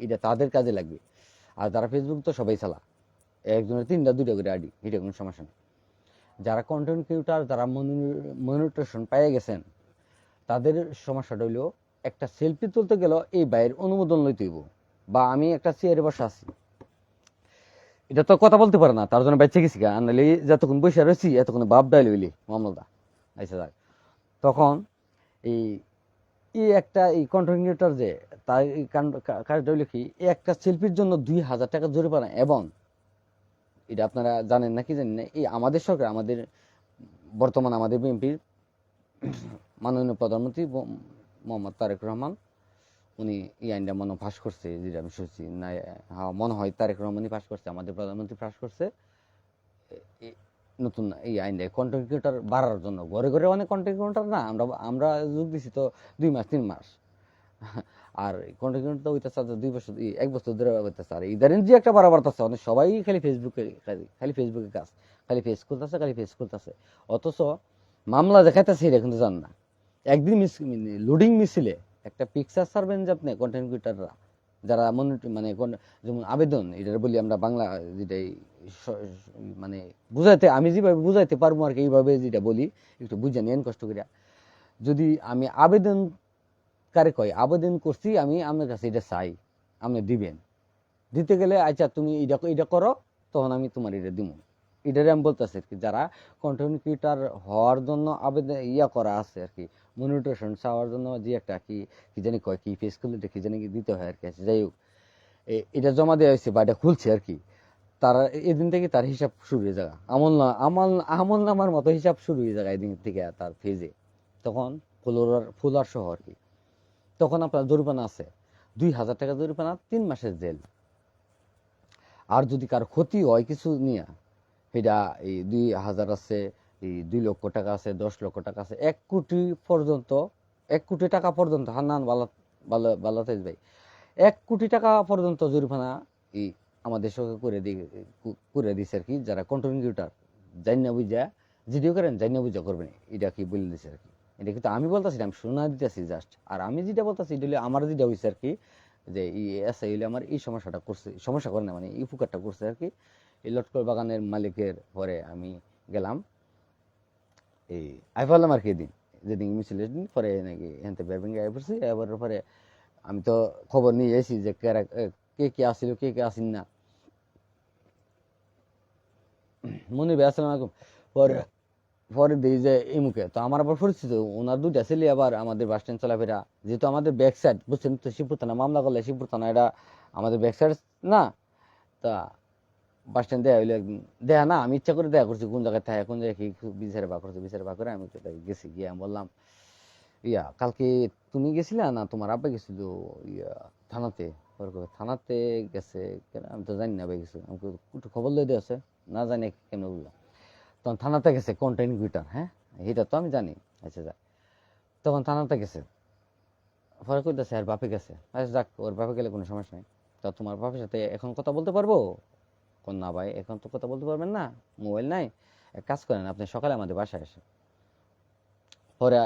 এটা তাদের কাজে লাগবে। আর যারা ফেসবুক তো সবাই চালা, একজনের 3টা 2টা করে আইডি, এটা কোনো সমস্যা নেই। যারা কন্টেন্ট ক্রিয়েটার, যারা মনিটেশন পেয়ে গেছেন, তাদের সমস্যাটা হইলো একটা সেলফি তুলতে গেল এই বাইরের অনুমোদন লইতে হইব। বা আমি একটা চেয়ারে বসে আছি, এটা তো কথা বলতে পারে না, তার জন্য বেঁচে গেছি গা, নাহলে যতক্ষণ বসে রয়েছি এতক্ষণ বাপ ডাইল হইলি মামলাদা আইসা যাক। তখন এই একটা এই কন্টেন্ট ক্রিয়েটর যে, তার এই কাজটা হইলো কি, এই একটা সেলফির জন্য 2,000 টাকা জরিমানা। এবং এটা আপনারা জানেন নাকি জানেন না, এই আমাদের সরকার, আমাদের বর্তমান আমাদের বিএনপির মাননীয় প্রধানমন্ত্রী মোহাম্মদ তারেক রহমান, উনি এই আইনটা মনে পাশ করছে, যেটা আমি শুনছি না, হ্যাঁ মনে হয় তারেক রহমানই পাশ করছে, আমাদের প্রধানমন্ত্রী পাশ করছে নতুন এই আইনটা কন্টেন্ট ক্রিয়েটর বাড়ার জন্য। ঘরে ঘরে অনেক কন্টেন্ট ক্রিয়েটর না, আমরা আমরা যোগ দিছি তো 2 মাস 3 মাস, আর কন্টেন্ট ক্রিয়েটর তো হইতেছে 2 বছর 1 বছর ধরে হইতেছে। আর ইদারিং যে একটা বাড়াবাড়তেছে, অনেক সবাই খালি ফেসবুকে, খালি ফেসবুকে কাজ, খালি ফেস করতেছে, খালি ফেস করতেছে। অথচ মামলা দেখাইতেছে এটা কিন্তু জান না। একদিন লোডিং মিছিলে একটা পিকচার ছাড়বেন যে আপনি কন্টেন্ট ক্রিয়েটাররা, যারা মানে যেমন আবেদন, এটা বলি আমরা বাংলা যেটাই মানে বুঝাইতে, আমি যেভাবে বুঝাইতে পারবো আর কি, এইভাবে যেটা বলি একটু বুঝে নেন কষ্ট করে। যদি আমি আবেদন কারে কয়, আবেদন করছি আমি আপনার কাছে, এটা চাই, আপনি দিবেন। দিতে গেলে আচ্ছা তুমি এটা করো, তখন আমি তোমার এটা দিব। এটারে আমি বলতেছি আর কি, যারা কন্টেন্ট ক্রিয়েটার হওয়ার জন্য আবেদন করা আছে আর কি, মনিটেশন চাওয়ার জন্য যে একটা কি কি জানি কয়, কি ফেস করলে কি জানি দিতে হয় আর কি। যাই হোক, এটা জমা দেওয়া হয়েছে বা এটা খুলছে আর কি, তারা এদিন থেকে তার হিসাব শুরু হয়ে যায়, আমল নামার মতো হিসাব শুরু হয়ে যায় এদিন থেকে তার ফেজে। তখন ফুলার সহ আর কি, তখন আপনার জরিমানা আছে 2,000 টাকা জরিমানা, 3 মাসের জেল। আর যদি কারো ক্ষতি হয় কিছু নিয়ে, এটা এই 2,000 আছে, এই 2 লক্ষ টাকা আছে, 10 লক্ষ টাকা আছে, 1 কোটি পর্যন্ত, 1 কোটি টাকা পর্যন্ত, হান্নান বালা তেজ ভাই, 1 কোটি টাকা পর্যন্ত জরিমানা এই আমাদের সঙ্গে করে দিছে আর কি। যারা কন্টেন্ট ক্রিয়েটর জাইনা বুঝা ভিডিও করেন, জাইনা বুঝা করবেন, এটা কি বলে দিছে আর কি। এটা কিন্তু আমি বলতেছি, আমি শোনা দিতেছি জাস্ট। আর আমি যেটা বলতেছি এটা হলে আমার যেটা হয়েছে আর কি, যে এসে হইলে আমার এই সমস্যাটা করছে, সমস্যা করে না মানে এই উপকারটা করছে আর কি। এই লটকর বাগানের মালিকের পরে আমি গেলাম, এই আই পারলাম আর কি, দিন যেদিন মিছিলের দিন পরে নাকি এখান থেকে বেরবেঙ্গে আই পড়ছি। এবার পরে আমি তো খবর নিয়ে এসেছি যে কে কে আসছিল, কে কে আসেন না। মনির ভাই আসসালাম আলাইকুম। পরে পরে দিই যে এই মুখে তো আমার আবার পরিচিত, ওনার 2টা ছেলে আবার আমাদের বাস স্ট্যান্ড চলাফেরা, যেহেতু আমাদের ব্যাক সাইড বুঝছেন তো, শিবপুর থানা মামলা করলে শিবপুর থানা এটা আমাদের ব্যাক সাইড না। তা বাস স্ট্যান্ড দেয়া হইলো একদিন, দেয়া না আমি ইচ্ছা করে দেয়া করছি, কোন জায়গায় থাকে কোন জায়গায় কি বিচারে বা করছে, বিচারে বা করে আমি গেছি, গিয়ে আমি বললাম কালকে তুমি গেছিলা না তোমার আব্বা গেছিল থানাতে? থানাতে গেছে কেন, আমি তো জানি না ভাই গেছে, আমাকে একটু খবর লই দিয়েছে, না জানি কেন বললাম। তখন থানাতে গেছে কন্টেন্ট ক্রিয়েটার, হ্যাঁ এটা তো আমি জানি। আচ্ছা যাক, তখন থানাতে গেছে, পরে কইতেছে আর বাপে গেছে। আচ্ছা যাক, ওর বাপে গেলে কোনো সমস্যা নেই। তা তোমার বাপের সাথে এখন কথা বলতে পারবো? কোন না ভাই, এখন তো কথা বলতে পারবেন না, মোবাইল নাই। এক কাজ করেন, আপনি সকালে আমাদের বাসায় আসেন। পরে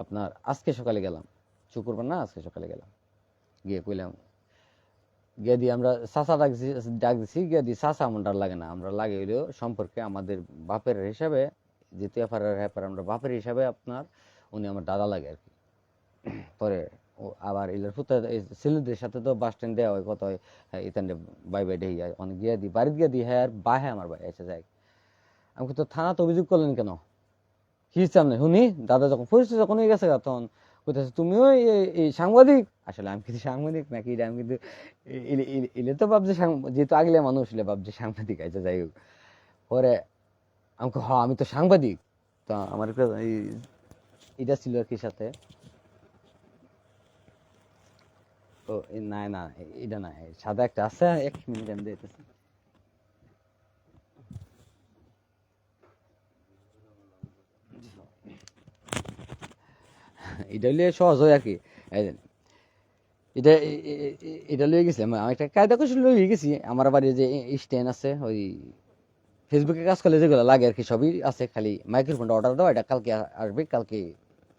আপনার আজকে সকালে গেলাম, শুক্রবার না, আজকে সকালে গেলাম, গিয়ে কইলাম, গিয়ে দিয়ে আমরা চাচা ডাক দিছি, গিয়ে দিয়ে চাচা আমার লাগে না, আমরা লাগে হইলেও সম্পর্কে আমাদের বাপের হিসাবে, যেহেতু এফআইআর হ্যাপার আমরা বাপের হিসাবে আপনার, উনি আমার দাদা লাগে আর কি। পরে আবার ইলার ফুতা ছেলেদের সাথে তো বাস স্ট্যান্ড দেওয়া হয়, কত হয় ইতান বাই বাই ডে অনেক গিয়ে দিই বাড়িতে গিয়ে দিই, হ্যাঁ আর বা হ্যাঁ আমার ভাই এসে যায়। আমি তো থানাতে অভিযোগ করলেন কেন, কি সামনে শুনি, দাদা যখন পরিস্থিতি যখন হয়ে গেছে তখন কোথায় তুমিও এই সাংবাদিক। আসলে আমি কিন্তু সাংবাদিক নাকি, আমি কিন্তু ইলে তো ভাবছি, যেহেতু আগলে মানুষ ইলে ভাবছি সাংবাদিক আছে। যাই হোক, পরে আমাকে আমি তো সাংবাদিক। তা আমার এটা ছিল আর কি সাথে, ও না না, এটা না, সাদা একটা আছে, 1 মিনিট আমি দিতেছি। এটা হইলে সহজ হয় আর কি। এটা এটা লয়ে গেছি আমি একটা কায়দা কৌশল লয়ে গেছি। আমার বাড়ি যে স্ট্যান্ড আছে, ওই ফেসবুকে কাজ করলে যেগুলো লাগে আর কি সবই আছে, খালি মাইক্রোফোনটা অর্ডার দেওয়া, এটা কালকে আসবে কালকে।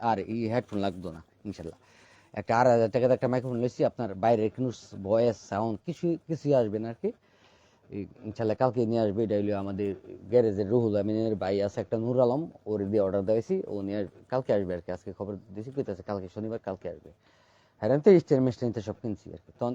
আর এই হেডফোন লাগতো না ইনশাল্লাহ। একটা 8,000 টাকার একটা মাইক্রোফোন নিয়েছি, আপনার বাইরে কোনো ভয়েস সাউন্ড কিছুই আসবে না আর কি। ইনশাল্লাহ কালকে নিয়ে আসবে। এটা হলো আমাদের গ্যারেজের রুহুল আমিনের ভাই আছে একটা, নূর আলম, ওর দিয়ে অর্ডার দিয়েছি, ও নিয়ে কালকে আসবে আর কি। আজকে খবর দিয়েছি, কইতেছে কালকে শনিবার, কালকে আসবে। হ্যাঁ, তো স্টেনমেন্ট সব কিনছি আর কি। তখন